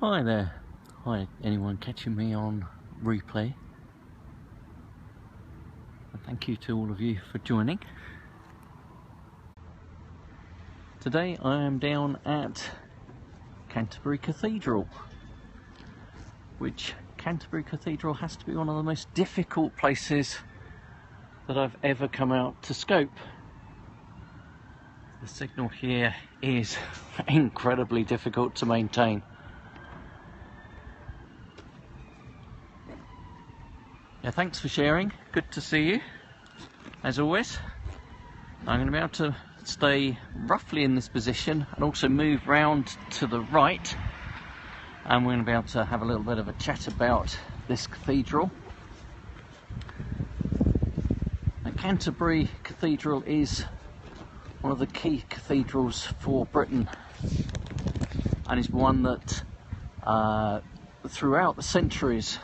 Hi there. Hi, anyone catching me on replay. And thank you to all of you for joining. Today I am down at Canterbury Cathedral, which Canterbury Cathedral has to be one of the most difficult places that I've ever come out to scope. The signal here is incredibly difficult to maintain. Yeah, thanks for sharing. Good to see you, as always. I'm going to be able to stay roughly in this position and also move round to the right, and we're going to be able to have a little bit of a chat about this cathedral. Now, Canterbury Cathedral is one of the key cathedrals for Britain, and is one that throughout the centuries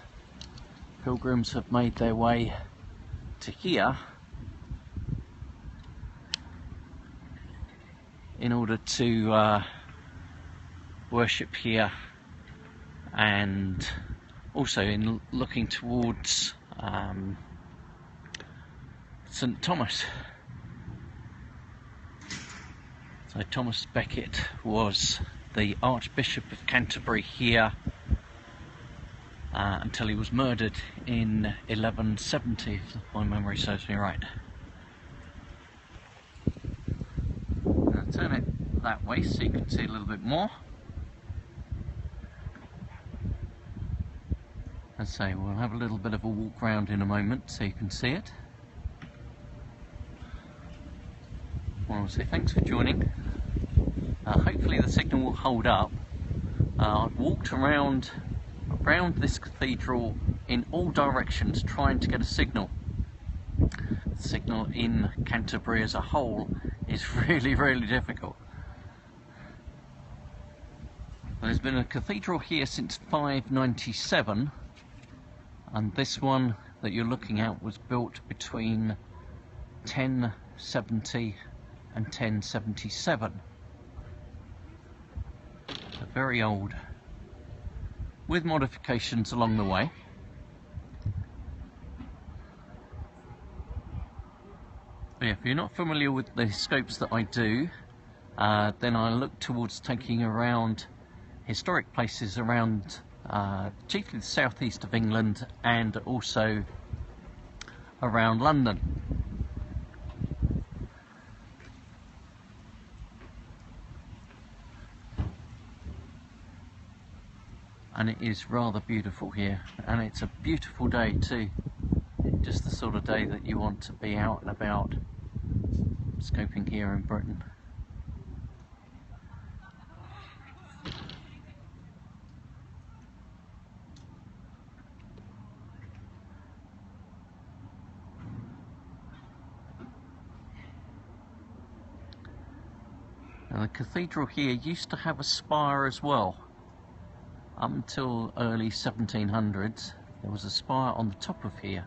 pilgrims have made their way to here in order to worship here, and also in looking towards St. Thomas. So Thomas Becket was the Archbishop of Canterbury here until he was murdered in 1170, if my memory serves me right. I'll turn it that way so you can see a little bit more. As I say, we'll have a little bit of a walk round in a moment so you can see it. I want to say thanks for joining. Hopefully the signal will hold up. I've walked around this cathedral in all directions trying to get a signal. The signal in Canterbury as a whole is really difficult. There's been a cathedral here since 597, and this one that you're looking at was built between 1070 and 1077. So very old, with modifications along the way. But yeah, if you're not familiar with the scopes that I do, then I look towards taking around historic places around chiefly the southeast of England and also around London. And it is rather beautiful here, and it's a beautiful day too. Just the sort of day that you want to be out and about scoping here in Britain. Now, the cathedral here used to have a spire as well. Up until early 1700s, there was a spire on the top of here.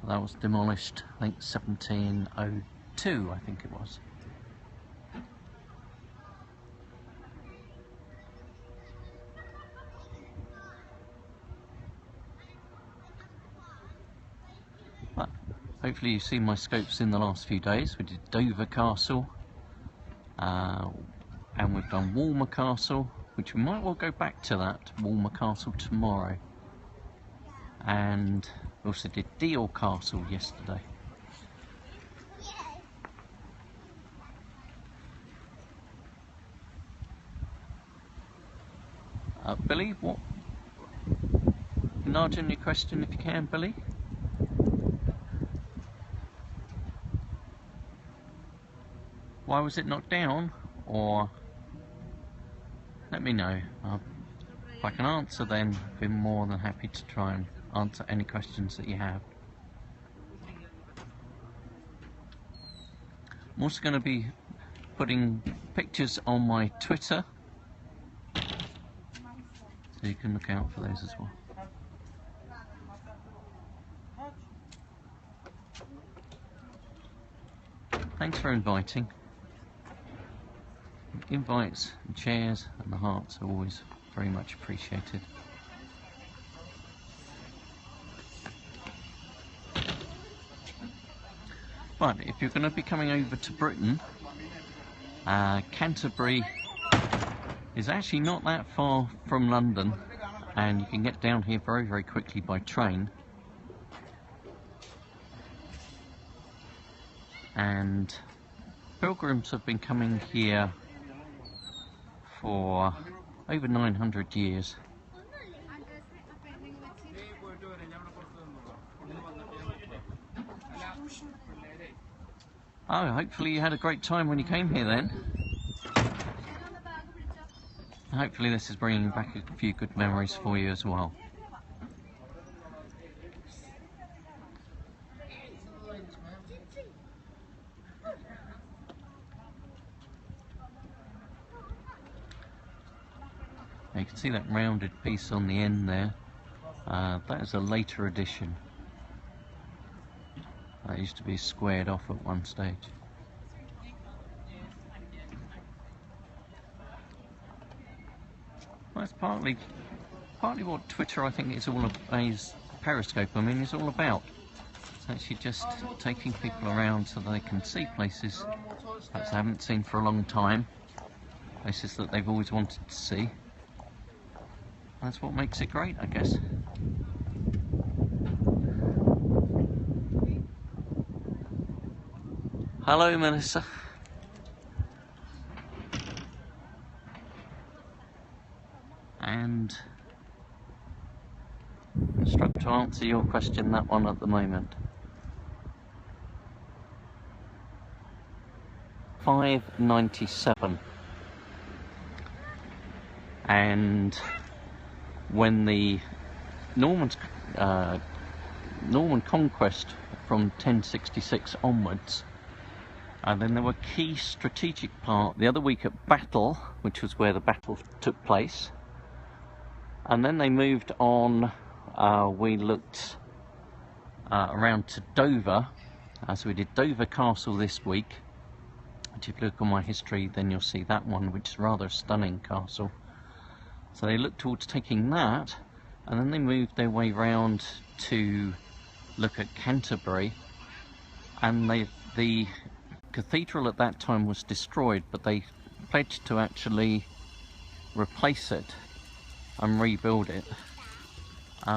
That was demolished, I think 1702, I think it was. But hopefully you've seen my scopes in the last few days. We did Dover Castle, and we've done Walmer Castle, which we might well go back to that, Walmer Castle, tomorrow. And we also did Deal Castle yesterday. Billy, what? Enlarge on your question if you can, Billy. Why was it knocked down? Or let me know. If I can answer, then I'd be more than happy to try and answer any questions that you have. I'm also going to be putting pictures on my Twitter, so you can look out for those as well. Thanks for inviting. invites and chairs and the hearts are always very much appreciated. But if you're going to be coming over to Britain, Canterbury is actually not that far from London, and you can get down here very, very quickly by train. And pilgrims have been coming here for over 900 years. Oh, hopefully you had a great time when you came here then. Hopefully this is bringing back a few good memories for you as well. You can see that rounded piece on the end there. That is a later addition. That used to be squared off at one stage. Well, that's partly what Twitter, I think, is all about, is Periscope. I mean, it's all about. It's actually just taking people around so they can see places perhaps they haven't seen for a long time, places that they've always wanted to see. That's what makes it great, I guess. Hello, Melissa. And I'm struck to answer your question, that one at the moment. 597. And when the Norman conquest from 1066 onwards, then there were key strategic part the other week at Battle, which was where the battle took place, and then they moved on. We looked around to Dover, so we did Dover Castle this week, which if you look on my history then you'll see that one, which is rather a stunning castle. So they looked towards taking that, and then they moved their way round to look at Canterbury, and the cathedral at that time was destroyed, but they pledged to actually replace it and rebuild it,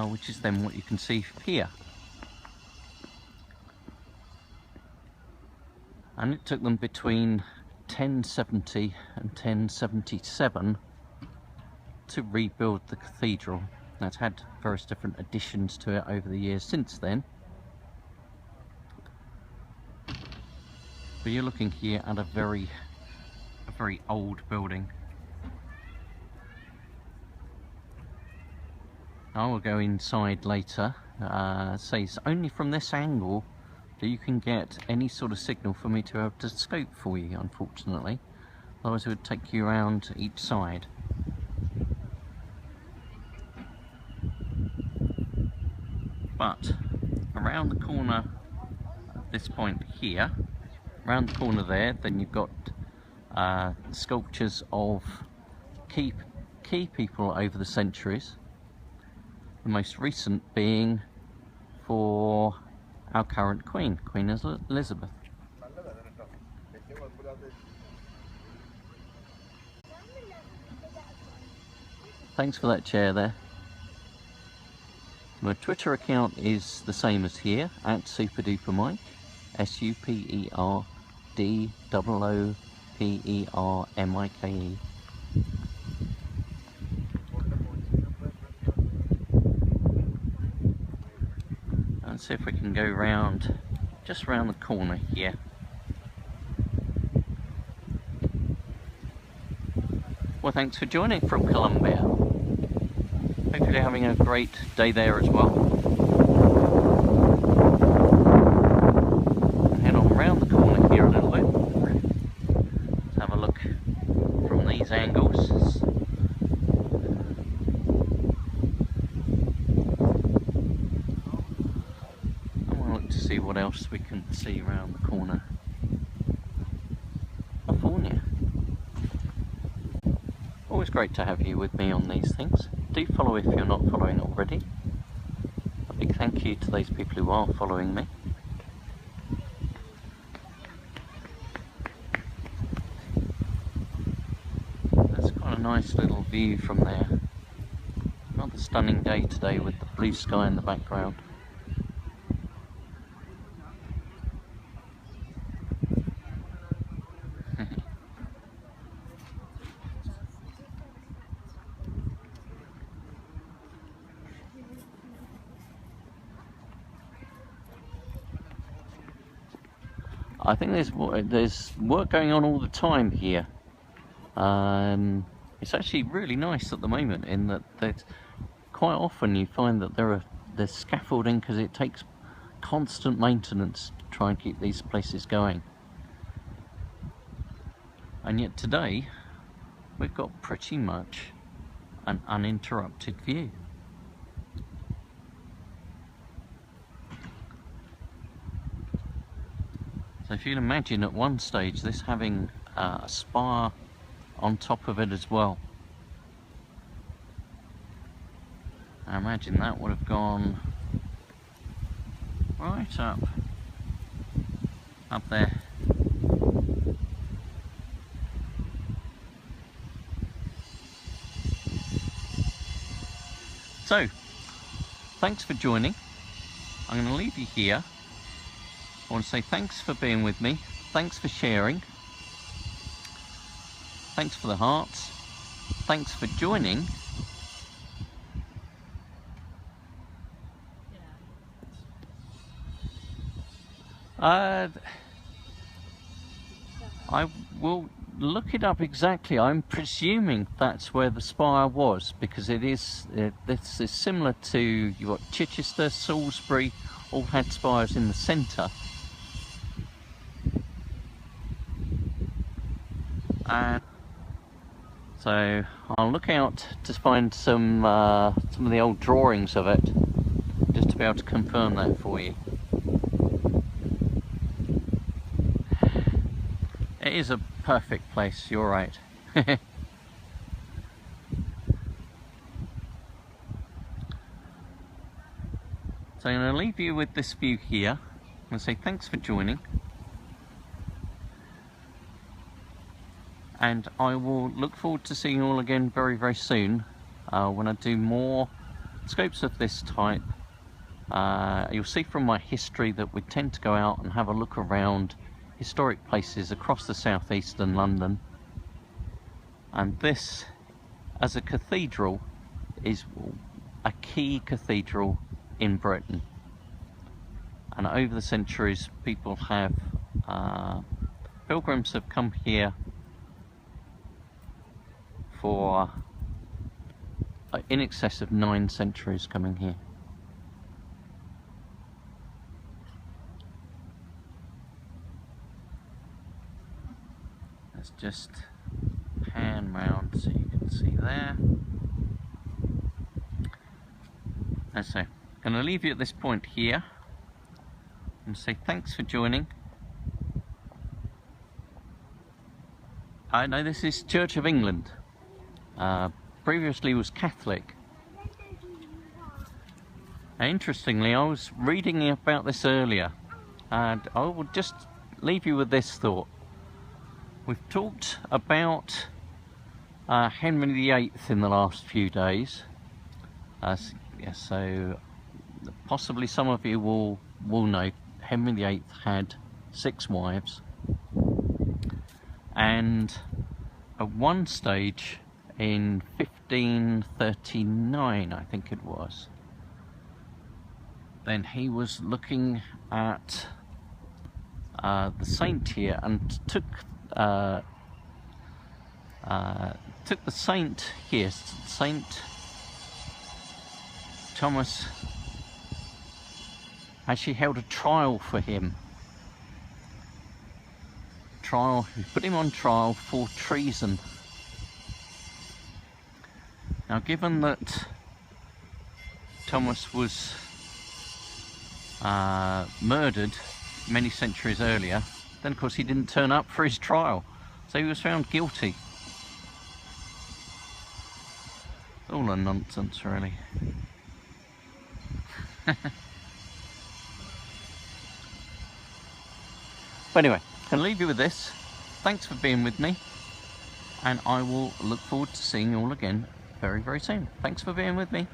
which is then what you can see here. And it took them between 1070 and 1077 to rebuild the cathedral. That's had various different additions to it over the years since then. But you're looking here at a very old building. I will go inside later. Say it's only from this angle that you can get any sort of signal for me to be able to scope for you, unfortunately. Otherwise it would take you around each side. But around the corner at this point here, around the corner there, then you've got sculptures of key people over the centuries. The most recent being for our current Queen, Queen Elizabeth. Thanks for that chair there. My Twitter account is the same as here, at SuperDuperMike, SuperDoopperMike. Let's see if we can go round, just round the corner here. Well, thanks for joining from Colombia. Hopefully you're having a great day there as well. Head on round the corner here a little bit. Let's have a look from these angles. I want to look to see what else we can see around the corner. California. always great to have you with me on these things. Do follow if you're not following already. A big thank you to those people who are following me. That's quite a nice little view from there. Rather stunning day today with the blue sky in the background. I think there's work going on all the time here. It's actually really nice at the moment in that quite often you find that there's scaffolding because it takes constant maintenance to try and keep these places going. And yet today we've got pretty much an uninterrupted view. So if you can imagine at one stage this having a spire on top of it as well. I imagine that would have gone right up there. So, thanks for joining. I'm going to leave you here. I want to say thanks for being with me, thanks for sharing, thanks for the hearts, thanks for joining. I will look it up exactly. I'm presuming that's where the spire was, because this is similar to, you've got Chichester, Salisbury, all had spires in the centre. So I'll look out to find some of the old drawings of it, just to be able to confirm that for you. It is a perfect place, you're right. So I'm going to leave you with this view here. I'm going to say thanks for joining. And I will look forward to seeing you all again very, very soon when I do more scopes of this type. You'll see from my history that we tend to go out and have a look around historic places across the southeastern London. And this, as a cathedral, is a key cathedral in Britain. And over the centuries, people have, pilgrims have come here for in excess of 9 centuries coming here. Let's just pan round so you can see there. And so, I'm going to leave you at this point here and say thanks for joining. I know this is Church of England. Previously was Catholic. And interestingly, I was reading about this earlier, and I will just leave you with this thought. We've talked about Henry VIII in the last few days. So possibly some of you will know Henry VIII had 6 wives, and at one stage in 1539, I think it was, then he was looking at the saint here and took the saint here, Saint Thomas, actually held a trial for him. He put him on trial for treason. Now, given that Thomas was murdered many centuries earlier, then of course he didn't turn up for his trial, so he was found guilty. All a nonsense, really. But anyway, can leave you with this. Thanks for being with me, and I will look forward to seeing you all again very, very soon. Thanks for being with me.